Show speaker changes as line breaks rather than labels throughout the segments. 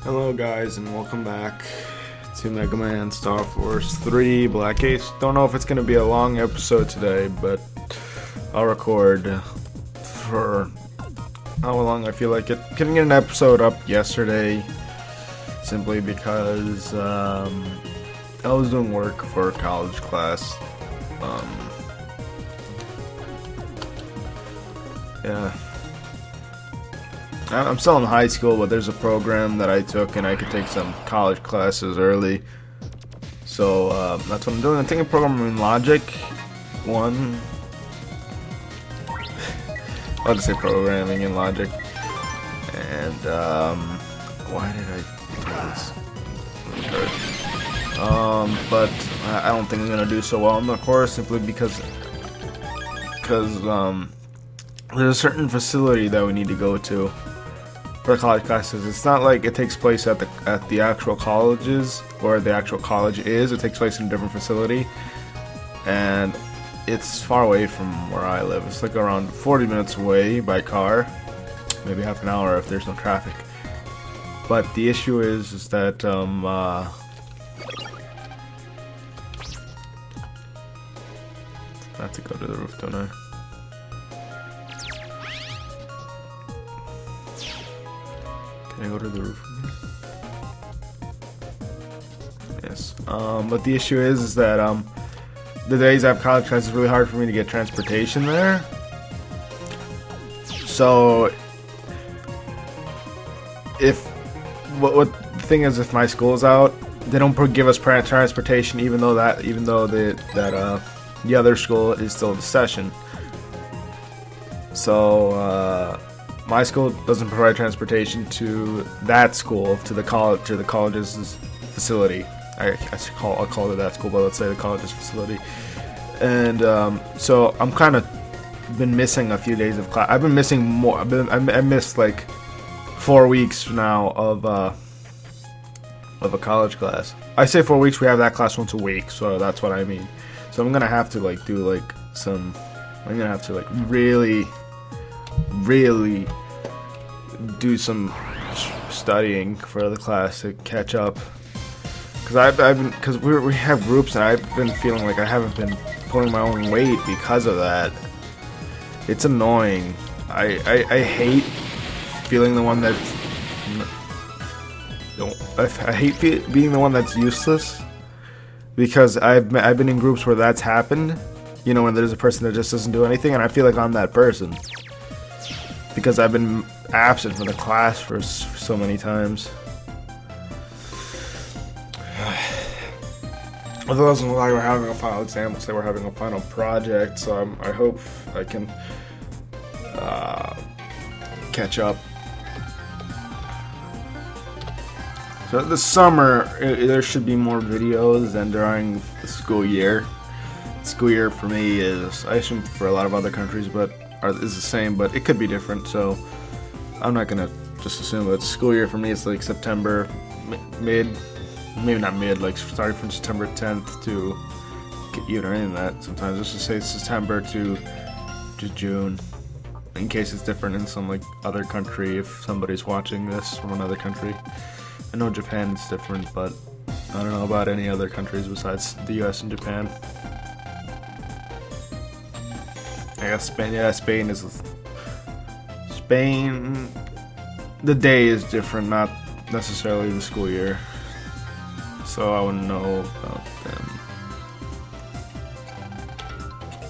Hello guys and welcome back to MegaMan Starforce 3 Black Ace. Don't know if it's going to be a long episode today, but I'll record for how long I feel like it. Couldn't get an episode up yesterday simply because I was doing work for a college class. Yeah. I'm still in high school, but there's a program that I took and I could take some college classes early. So that's what I'm doing. I'm taking programming logic 1. I'll just say programming and logic. And why did I do this? But I don't think I'm gonna do so well in the course simply because there's a certain facility that we need to go to for college classes. It's not like it takes place at the actual colleges where the actual college is. It takes place in a different facility, and it's far away from where I live. It's like around 40 minutes away by car, maybe half an hour if there's no traffic. But the issue is that I have to go to the roof, don't I? Can I go to the roof? Yes. But the issue is that the days I have college class, it's really hard for me to get transportation there. So what the thing is, if my school's out, they don't give us transportation, even though the other school is still in session. So my school doesn't provide transportation to that school, to the college's facility. I'll call it that school, but let's say the college's facility. And so I'm kind of been missing a few days of class. I've been missing more. I missed like 4 weeks now of a college class. I say 4 weeks. We have that class once a week, so that's what I mean. So I'm gonna have to I'm gonna have to really do some studying for the class to catch up, because we have groups and I've been feeling like I haven't been pulling my own weight because of that. It's annoying. I hate feeling the one that's I hate being the one that's useless, because I've been in groups where that's happened. You know, when there's a person that just doesn't do anything, and I feel like I'm that person because I've been absent from the class for so many times. It wasn't like we're having a final exam, say we're having a final project, so I hope I can catch up. So this summer, there should be more videos than during the school year. School year for me is, I assume for a lot of other countries, is the same, but it could be different. So I'm not gonna just assume that school year for me is like September, maybe not mid, like starting from September 10th to even in that. Sometimes let's just say September to June, in case it's different in some like other country. If somebody's watching this from another country, I know Japan is different, but I don't know about any other countries besides the U.S. and Japan. I guess Spain. Yeah, Spain. The day is different, not necessarily the school year. So I wouldn't know about them.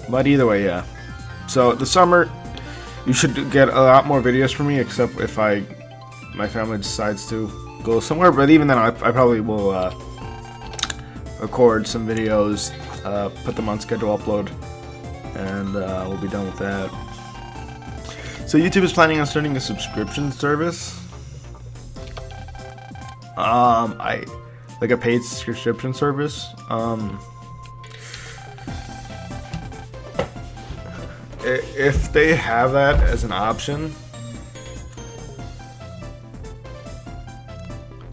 But either way, yeah. So the summer, you should get a lot more videos from me, except if my family decides to go somewhere. But even then, I probably will record some videos, put them on schedule upload, and we'll be done with that. So YouTube is planning on starting a subscription service. Like a paid subscription service. If they have that as an option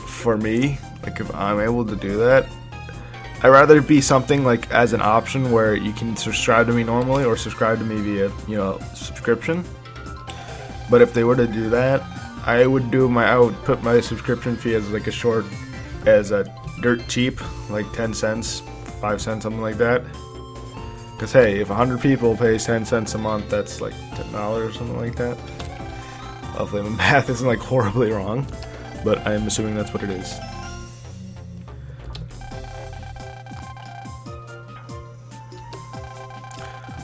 for me, like if I'm able to do that, I'd rather it be something like as an option where you can subscribe to me normally or subscribe to me via, subscription. But if they were to do that, I would put my subscription fee as like as a dirt cheap, like 10 cents, 5 cents, something like that. Because hey, if 100 people pays 10 cents a month, that's like $10 or something like that. Hopefully my math isn't like horribly wrong, but I'm assuming that's what it is.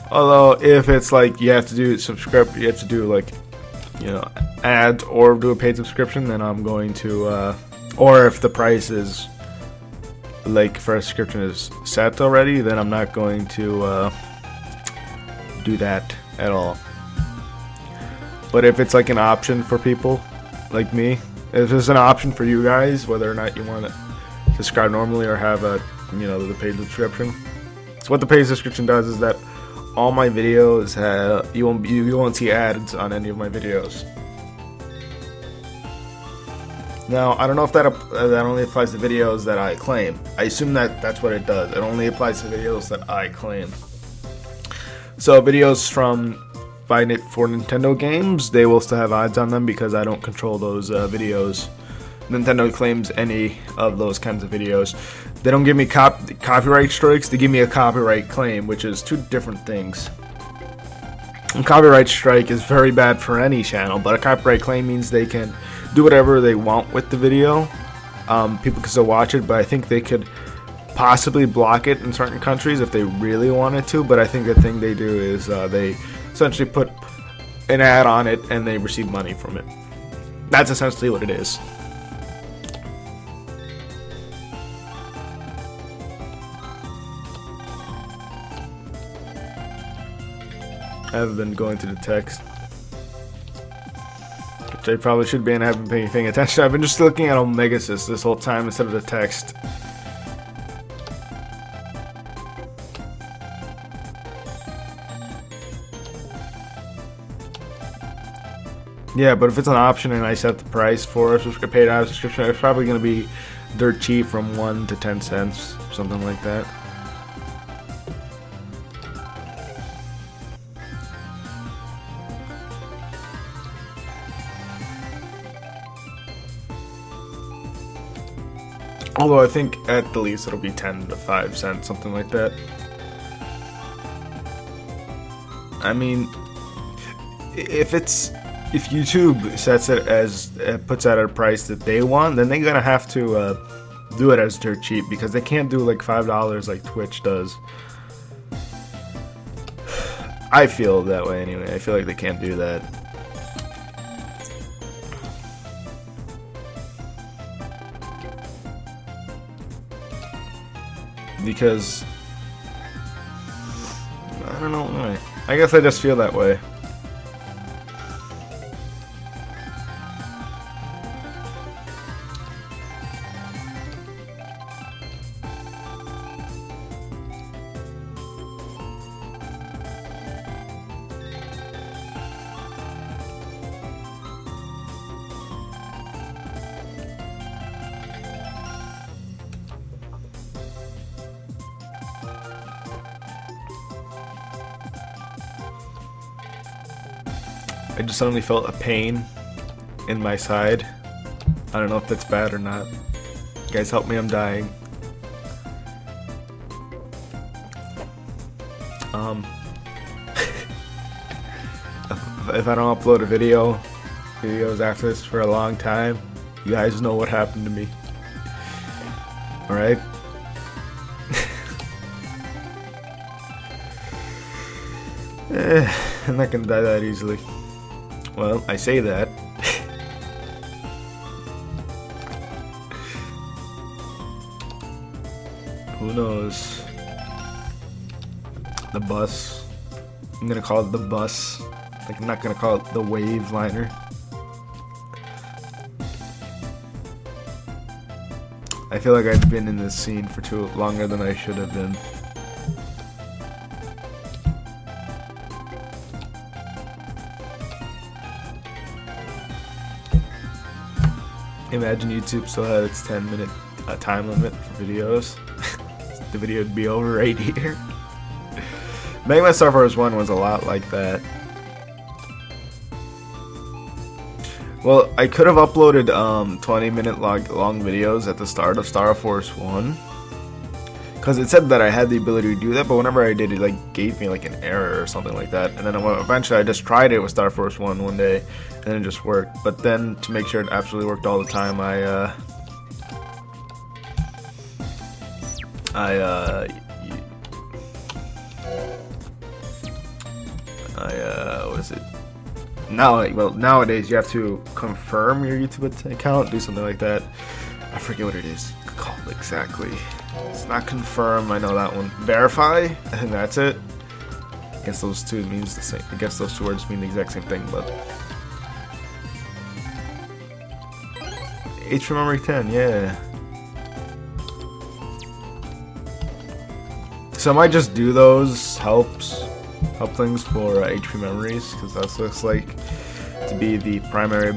Although if it's like you have to do like, you know, ads or do a paid subscription, then I'm going to or if the price is like for a subscription is set already, then I'm not going to do that at all. But if it's like an option for people like me, if it's an option for you guys, whether or not you want to subscribe normally or have a, you know, the paid subscription. So what the paid subscription does is that all my videos you won't see ads on any of my videos. Now, I don't know if that only applies to videos that I claim. I assume that that's what it does. It only applies to videos that I claim. So videos for Nintendo games, they will still have ads on them because I don't control those videos. Nintendo claims any of those kinds of videos. They don't give me copyright strikes, they give me a copyright claim, which is two different things. A copyright strike is very bad for any channel, but a copyright claim means they can do whatever they want with the video. People can still watch it, but I think they could possibly block it in certain countries if they really wanted to. But I think the thing they do is they essentially put an ad on it and they receive money from it. That's essentially what it is. I haven't been going to the text, which I probably should be, and I haven't been paying attention. I've been just looking at Omegasys this whole time instead of the text. Yeah, but if it's an option and I set the price for a paid ad subscription, it's probably going to be dirt cheap, from 1 to 10 cents, something like that. Although I think at the least it'll be 10 to 5 cents, something like that. I mean, if YouTube sets it as puts out a price that they want, then they're gonna have to do it as dirt cheap, because they can't do like $5 like Twitch does. I feel that way anyway. I feel like they can't do that. Because I don't know why. I guess I just feel that way. I just suddenly felt a pain in my side. I don't know if that's bad or not. Guys, help me, I'm dying. If I don't upload videos after this for a long time, you guys know what happened to me. Alright? I'm not gonna die that easily. Well, I say that. Who knows? The bus. I'm gonna call it the bus. Like, I'm not gonna call it the wave liner. I feel like I've been in this scene for longer than I should have been. Imagine YouTube still had its 10-minute time limit for videos. The video would be over right here. MegaMan Starforce 1 was a lot like that. Well, I could have uploaded 20-minute long videos at the start of Starforce 1. Because it said that I had the ability to do that, but whenever I did, it like gave me like an error or something like that. And then eventually I just tried it with Starforce 1 one day, and it just worked. But then to make sure it absolutely worked all the time, what is it? Nowadays you have to confirm your YouTube account, do something like that. I forget what it is called exactly. It's not confirm, I know that one. Verify, I think that's it. I guess those two means the same. I guess those two words mean the exact same thing, but HP memory 10, yeah. So I might just do those help things for HP memories, because that looks like to be the primary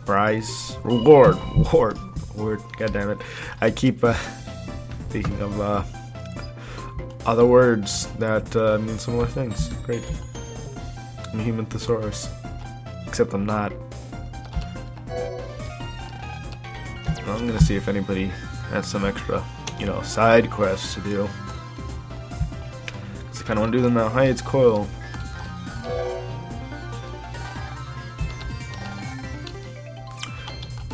prize, reward, god damn it. I keep thinking of other words that mean similar things. Great. I'm a human thesaurus, except I'm not. I'm gonna see if anybody has some extra, side quests to do. Cause I kinda wanna do them now. Hi, it's Coil.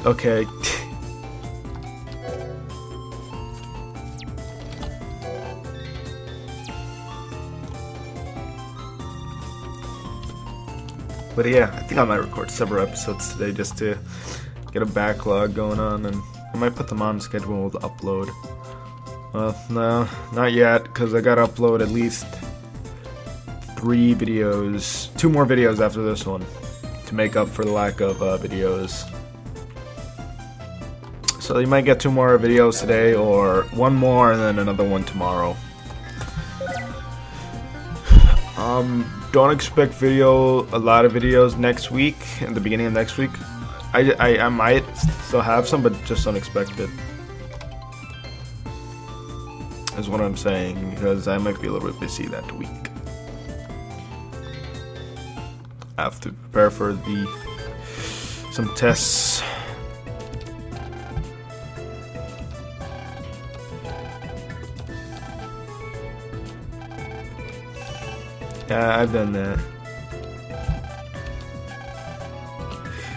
Okay. But yeah, I think I might record several episodes today just to get a backlog going on, and I might put them on schedule to upload. Well, no, not yet, because I gotta upload at least 3 videos, 2 more videos after this one, to make up for the lack of videos. So you might get 2 more videos today, or 1 more and then another one tomorrow. Don't expect a lot of videos next week, at the beginning of next week. I might still have some, but just unexpected. Is what I'm saying, because I might be a little bit busy that week. I have to prepare for some tests. Yeah, I've done that.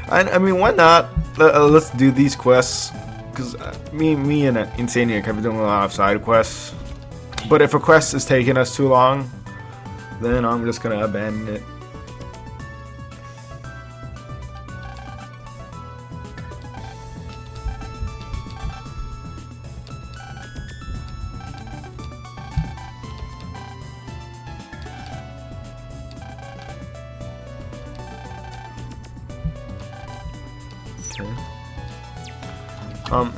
I mean, why not? Let's do these quests. Because me and Insaniac have been doing a lot of side quests. But if a quest is taking us too long, then I'm just gonna abandon it.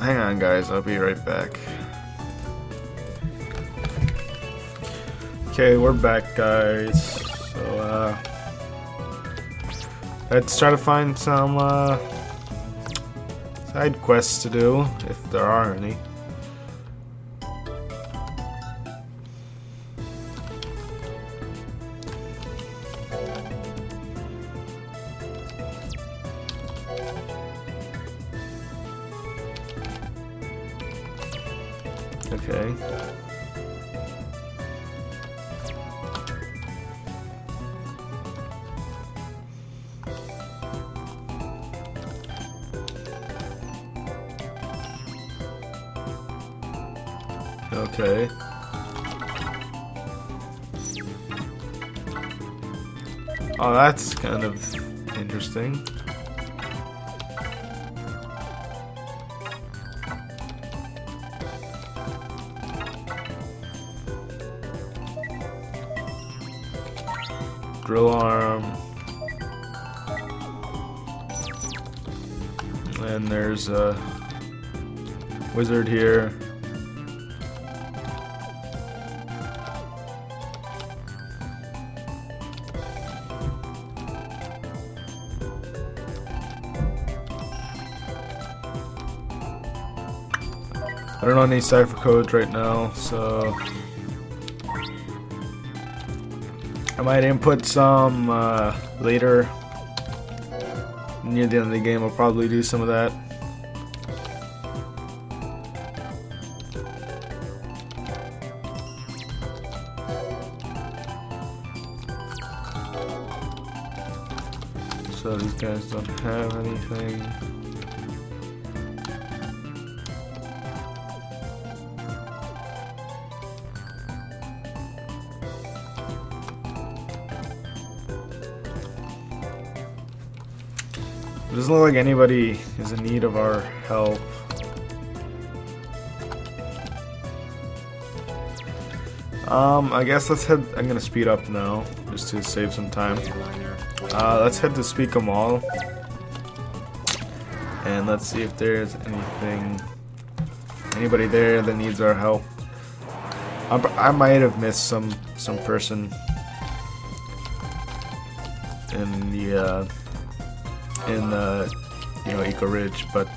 Hang on guys, I'll be right back. Okay, we're back guys. So let's try to find some side quests to do, if there are any. Okay. Okay. Oh, that's kind of interesting. Drill arm. And there's a wizard here. I don't know any cipher codes right now, so I might input some later. Near the end of the game, I'll probably do some of that. So these guys don't have anything. It doesn't look like anybody is in need of our help. I guess let's head. I'm gonna speed up now just to save some time. Let's head to Speak 'em All, and let's see if there's anybody there that needs our help. I might have missed some person in the you know, Echo Ridge, but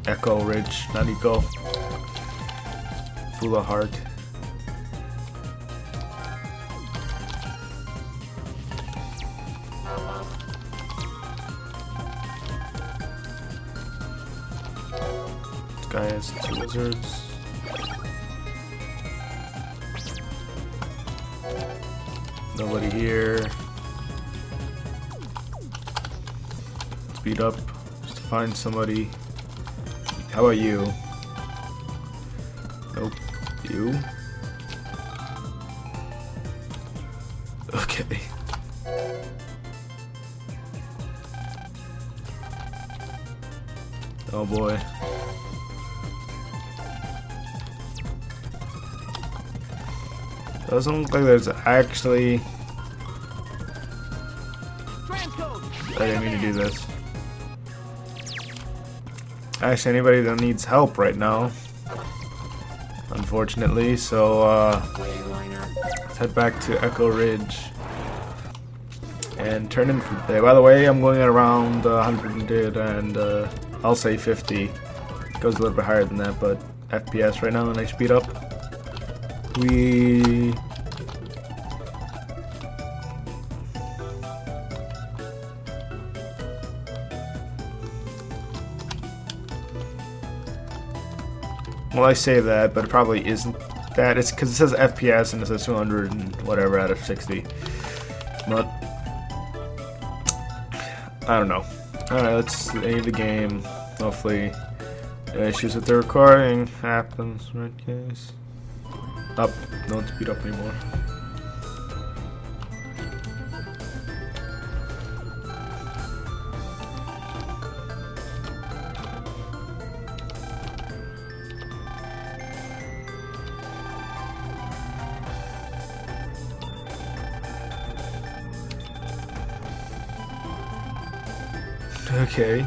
Echo Ridge, not Echo. Full of heart. This guy has 2 wizards. Nobody here. Speed up just to find somebody. How about you? Nope. You? Okay. Oh boy. Doesn't look like there's actually... I didn't mean to do this. Actually, anybody that needs help right now, unfortunately, so let's head back to Echo Ridge and turn in for the day. By the way, I'm going at around 100 and I'll say 50. It goes a little bit higher than that, but FPS right now, and I speed up. Well, I say that, but it probably isn't that. It's because it says FPS and it says 200 and whatever out of 60. But I don't know. Alright, let's save the game. Hopefully issues with the recording happens, right guys? Up. Don't speed up anymore. Okay.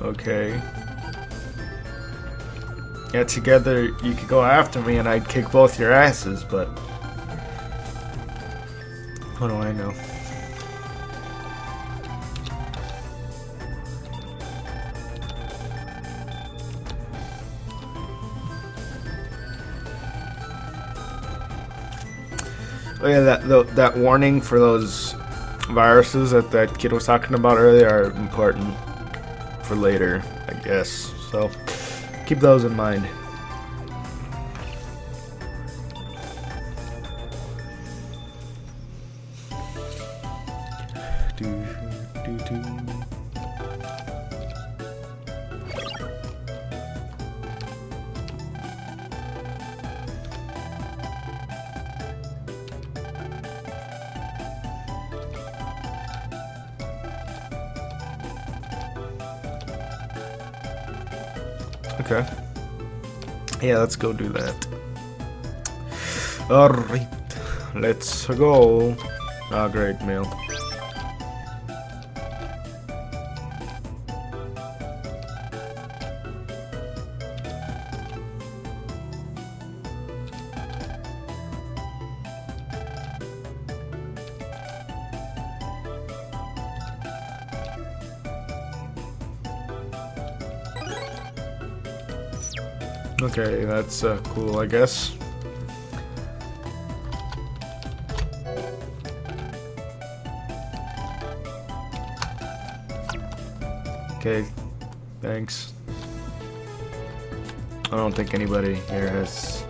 Okay. Yeah, together you could go after me and I'd kick both your asses, but what do I know? Oh yeah, that warning for those viruses that kid was talking about earlier are important for later, I guess. So keep those in mind. Okay. Yeah, let's go do that. Alright. Let's go. Ah, great, mail. Okay, that's cool, I guess. Okay, thanks. I don't think anybody here has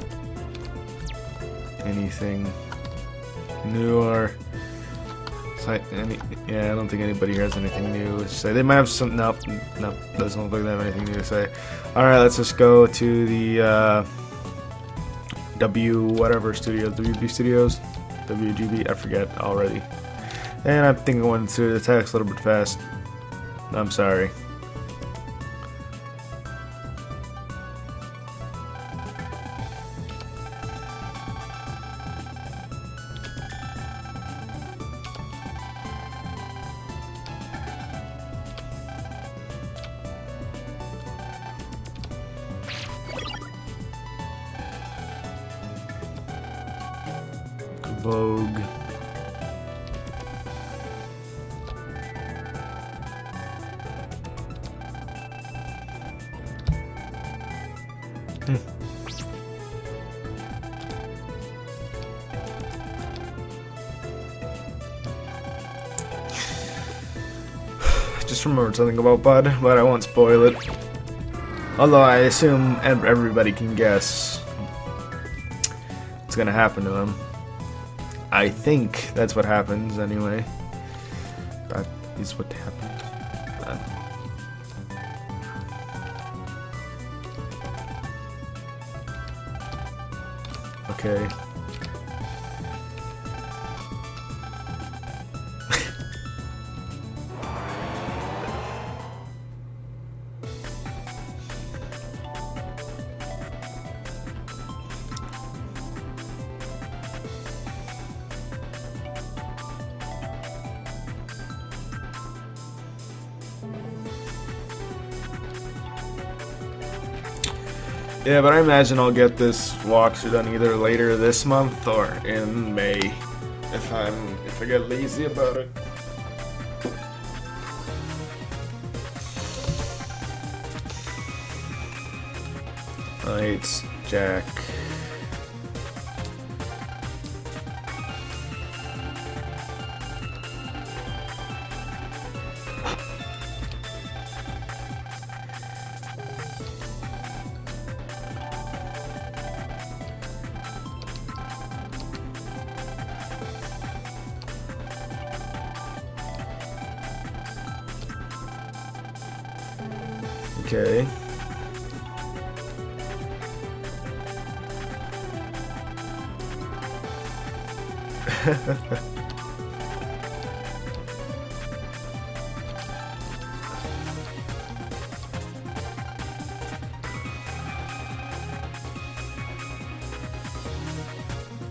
anything new or yeah, I don't think anybody here has anything new to say. They might have some. Nope, doesn't look like they have anything new to say. All right, let's just go to the whatever studios, WB Studios, WGB. I forget already. And I think I went through the text a little bit fast. I'm sorry. Vogue. Just remembered something about Bud, but I won't spoil it. Although I assume everybody can guess what's gonna happen to him. I think that's what happens anyway. That is what happens. Okay. Yeah, but I imagine I'll get this walkthrough done either later this month or in May, if I get lazy about it. It's Jack. Okay.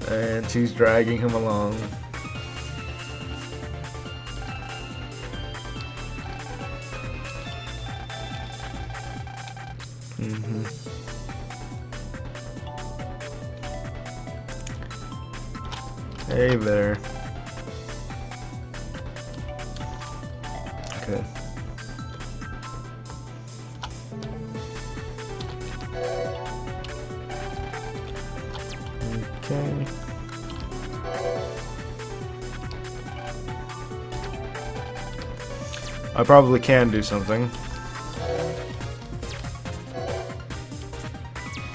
And she's dragging him along. Hey there. Okay. Okay. I probably can do something.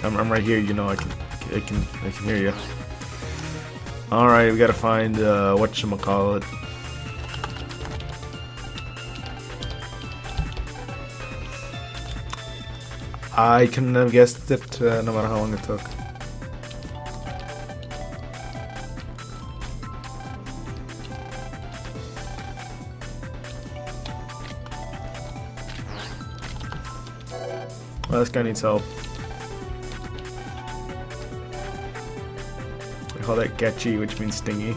I'm right here, you know. I can hear you. All right, we gotta find whatchamacallit. I couldn't have guessed it no matter how long it took. Well, this guy needs help. I call that Getchy, which means stingy.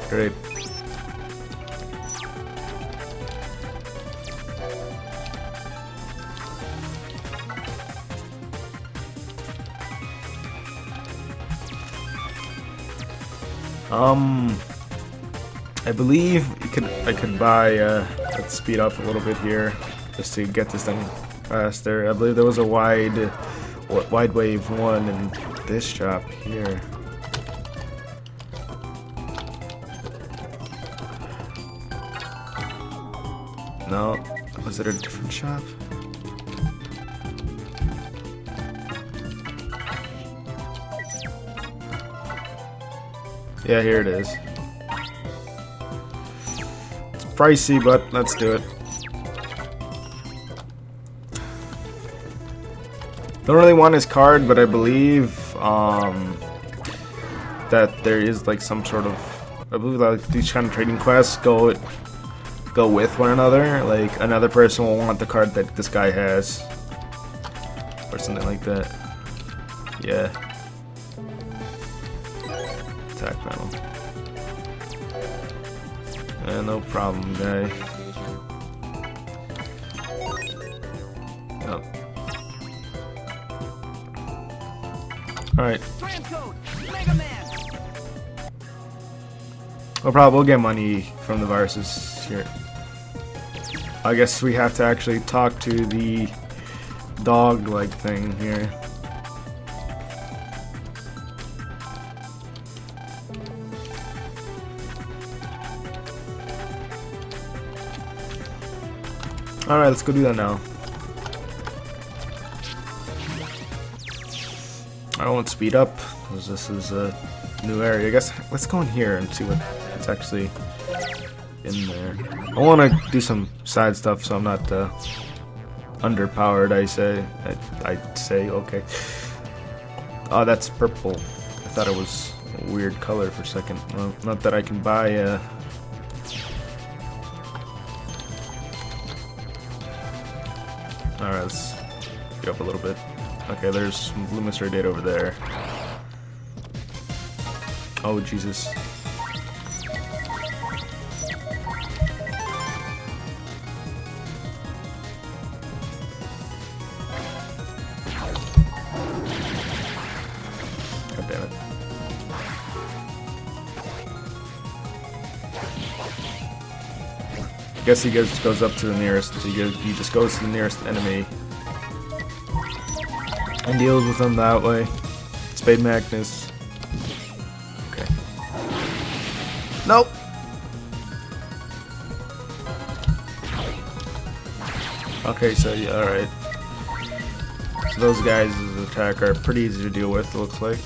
Great. I believe I could buy let's speed up a little bit here just to get this done faster. I believe there was a wide wide wave 1 in this shop here. No, was it a different shop? Yeah, here it is. It's pricey, but let's do it. Don't really want his card, but I believe that there is like some sort of, I believe like these kind of trading quests go with one another. Like another person will want the card that this guy has, or something like that. Yeah. Attack panel. Yeah, no problem, guy. Oh. Alright. No problem, we'll get money from the viruses here. I guess we have to actually talk to the dog-like thing here. Alright, let's go do that now. I won't speed up, because this is a new area. I guess let's go in here and see what's actually in there. I want to do some side stuff so I'm not underpowered, I say, okay. Oh, that's purple. I thought it was a weird color for a second. Well, not that I can buy Alright, let's get up a little bit. Okay, there's some blue mystery data over there. Oh, Jesus. God damn it. I guess he just goes up to the nearest. He just goes to the nearest enemy and deals with them that way. Spade Magnus. Okay. Nope. Okay, so yeah, all right. So those guys' attack are pretty easy to deal with. It looks like.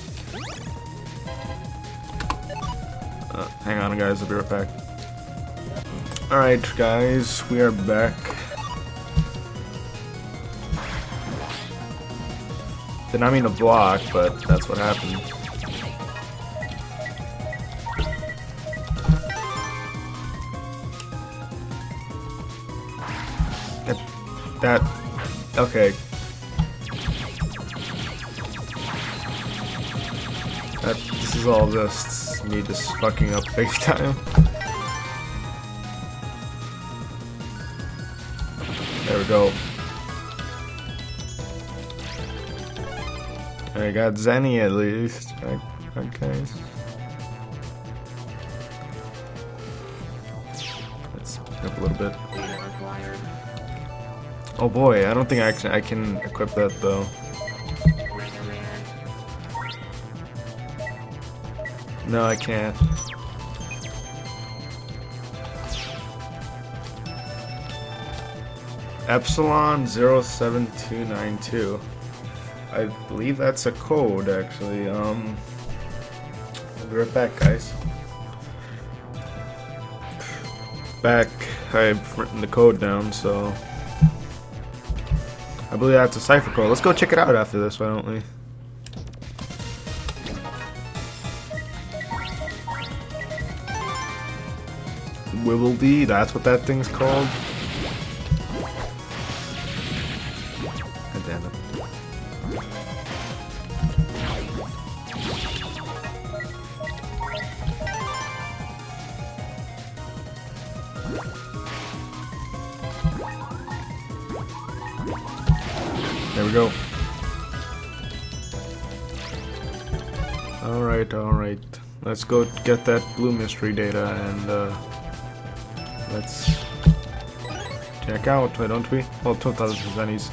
Hang on, guys. I'll be right back. Alright guys, we are back. Did not mean to block, but that's what happened. Okay. This is all just me just fucking up big time. There we go. I got Zenny at least. Okay. Let's pick up a little bit. Oh boy, I don't think I can equip that though. No, I can't. Epsilon 07292. I believe that's a code, actually. I'll be right back, guys. I've written the code down, so I believe that's a cipher code. Let's go check it out after this, why don't we? Wibbledy, that's what that thing's called. God damn it. There we go. Alright. Let's go get that blue mystery data and let's check out, why don't we? Well, 2,000 pennies.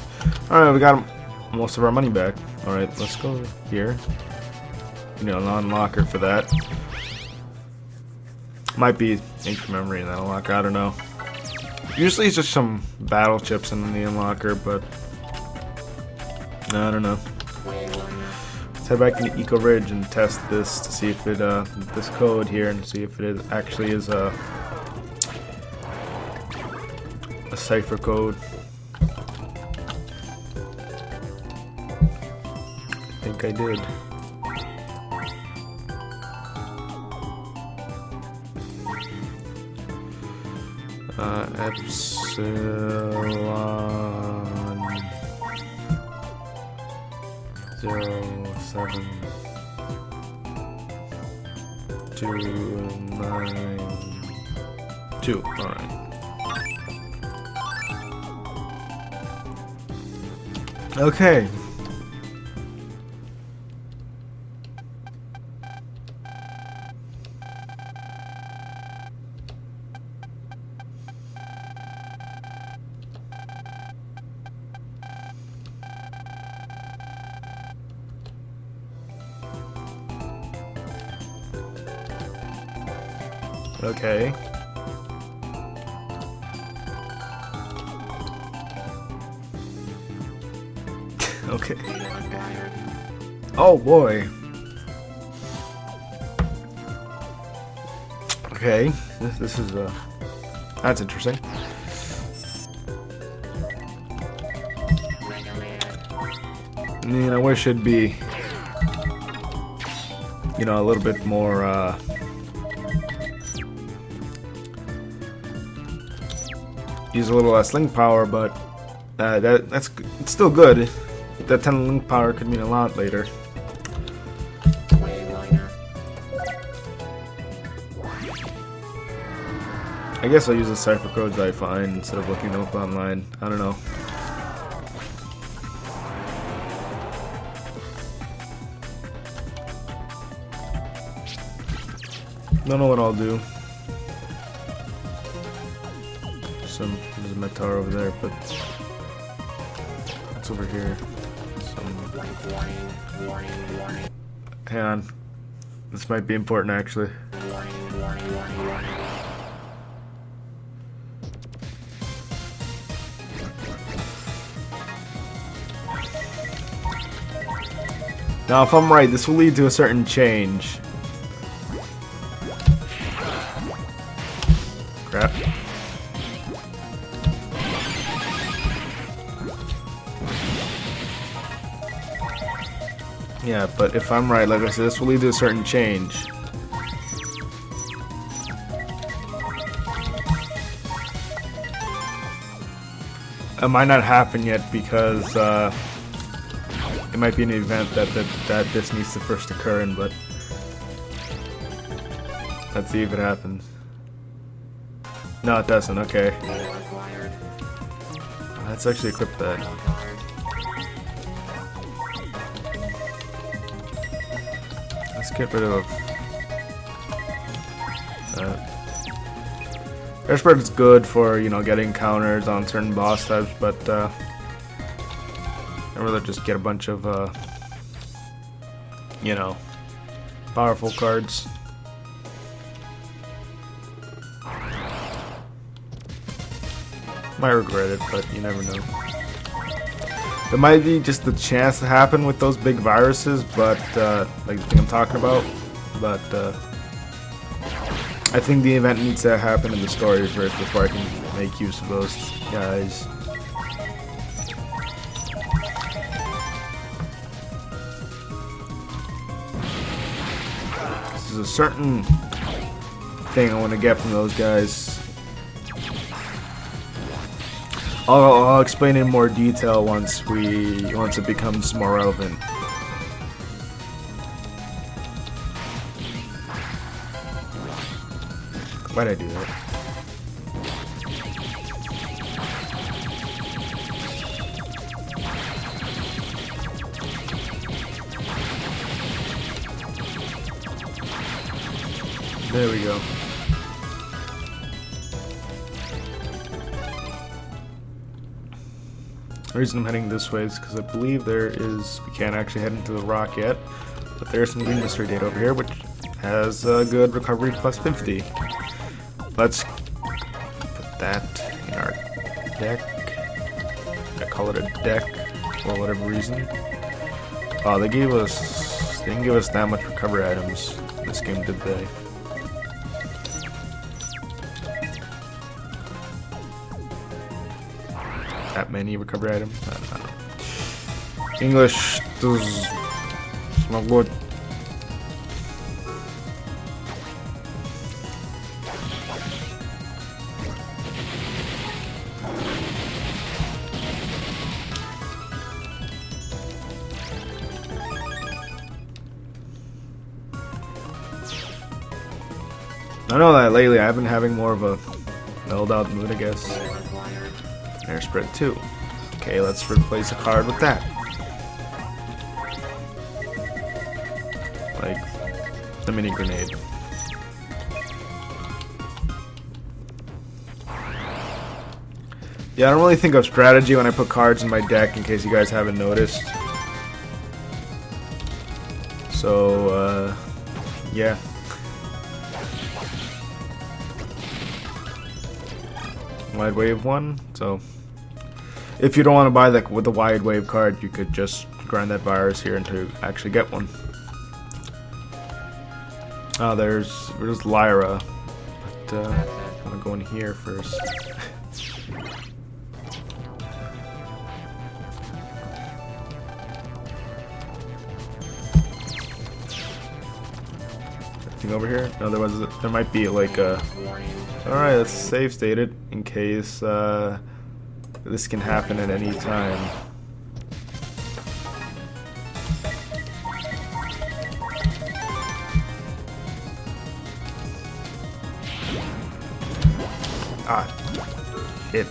Alright, we got him. most of our money back. Alright, let's go here. You know, an unlocker for that. Might be ancient memory in that unlocker, I don't know. Usually it's just some battle chips in the unlocker, but I don't know. Let's head back into Eco Ridge and test this to see if it, this code here, and see if it actually is a cipher code. I think I did. Epsilon 07 292. Alright. Okay. Okay. Okay. Oh boy. Okay. This is that's interesting. I mean, I wish it'd be, you know, a little bit more use a little less link power, but that's it's still good. That 10 link power could mean a lot later. I guess I'll use the cipher codes I find instead of looking them up online. I don't know. Don't know what I'll do. There's a Metar over there, but it's over here. Hang on. This might be important, actually. Now, if I'm right, this will lead to a certain change. Crap. Yeah, but if I'm right, like I said, this will lead to a certain change. It might not happen yet because it might be an event that this needs to first occur in, but let's see if it happens. No, it doesn't. Okay. Let's actually equip that. Let's get rid of that. Airspread is good for, you know, getting counters on certain boss types, but I'd rather just get a bunch of, you know, powerful cards. Might regret it, but you never know. There might be just the chance to happen with those big viruses, but like the thing I'm talking about. But I think the event needs to happen in the story first before I can make use of those guys. This is a certain thing I want to get from those guys. I'll explain in more detail once it becomes more relevant. Why'd I do that? There we go. The reason I'm heading this way is because I believe we can't actually head into the rock yet, but there's some green mystery data over here, which has a good recovery plus 50. Let's put that in our deck. I call it a deck for whatever reason. Oh, they didn't give us that much recovery items in this game, did they? That many recovery items? I don't know. English does not good. I know that lately I've been having more of a mellowed out mood, I guess. Air spread 2. Okay, let's replace a card with that. Like the mini grenade. Yeah, I don't really think of strategy when I put cards in my deck, in case you guys haven't noticed. So, yeah. Wide wave 1, so if you don't want to buy with the wide wave card, you could just grind that virus here to actually get one. Oh, there's Lyra, but I'm gonna go in here first. Anything over here? No, there might be like a. Alright, let's save state it in case this can happen at any time. Ah, hit.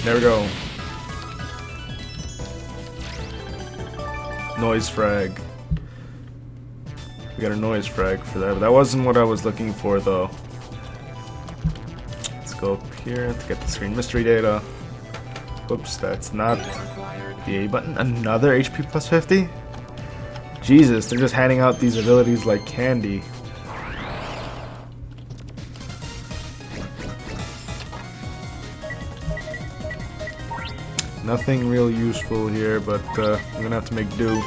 There we go. Noise frag. We got a noise frag for that, but that wasn't what I was looking for though. Let's go up here to get the screen mystery data. Oops, that's not the A button. Another HP plus 50? Jesus, they're just handing out these abilities like candy. Nothing real useful here, but I'm gonna have to make do.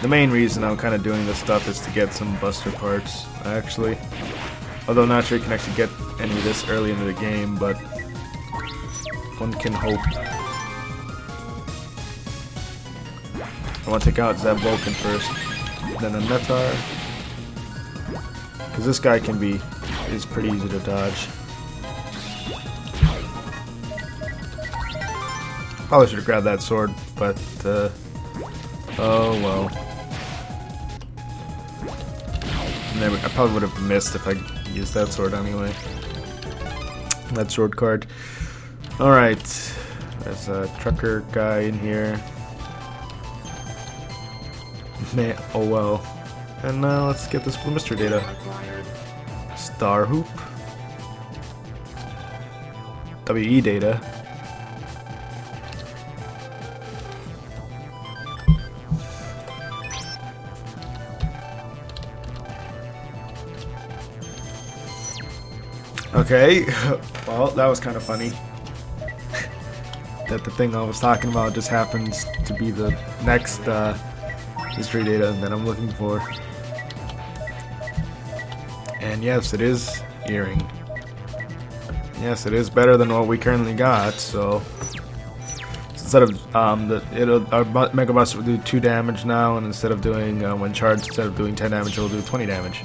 The main reason I'm kind of doing this stuff is to get some buster parts, actually. Although I'm not sure you can actually get any of this early into the game, but one can hope. I want to take out Zeb Vulcan first, then a Netar. Because this guy is pretty easy to dodge. Probably should have grabbed that sword, but oh well. I probably would have missed if I used that sword anyway. That sword card. Alright. There's a trucker guy in here. Man, oh well. And now let's get this blue mystery data. Star Hoop. WE data. Okay, well, that was kind of funny. That the thing I was talking about just happens to be the next mystery data that I'm looking for. And yes, it is earring. Yes, it is better than what we currently got. So instead of our Mega Buster will do 2 damage now, and instead of doing when charged, instead of doing 10 damage, it'll do 20 damage.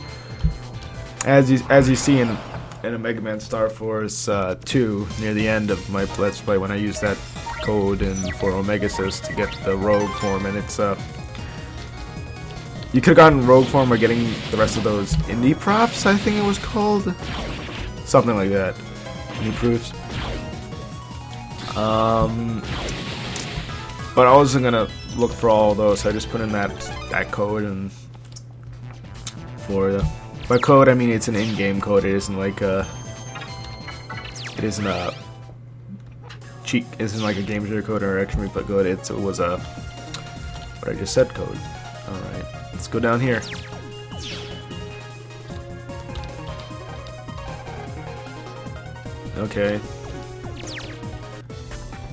As you see in a MegaMan Starforce 2 near the end of my Let's Play, when I used that code for Omega Sys to get the rogue form, and it's You could have gotten rogue form by getting the rest of those indie props, I think it was called. Something like that. Indie proofs. But I wasn't gonna look for all those, so I just put in that code, and for the by code I mean it's an in-game code. It isn't like a cheat. It isn't like a game share code or extra replay code. It was a what I just said code. All right, let's go down here. Okay.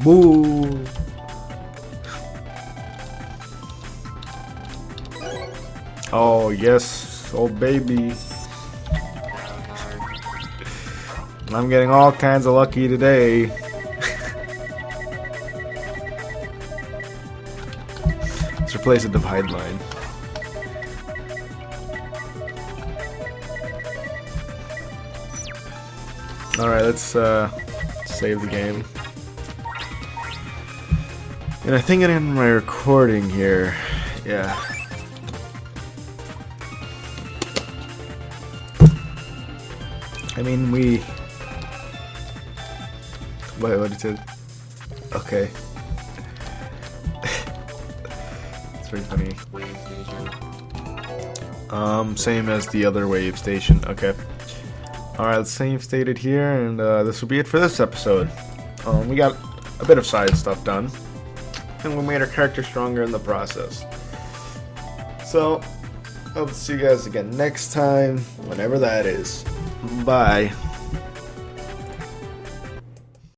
Boo. Oh yes, oh baby. I'm getting all kinds of lucky today. Let's replace the divide line. Alright, let's save the game. And I think in my recording here, yeah. I mean, wait, what is it? Okay. It's very funny. Same as the other wave station. Okay. Alright, save stated here, and this will be it for this episode. We got a bit of side stuff done, and we made our character stronger in the process. So, hope to see you guys again next time, whenever that is. Bye.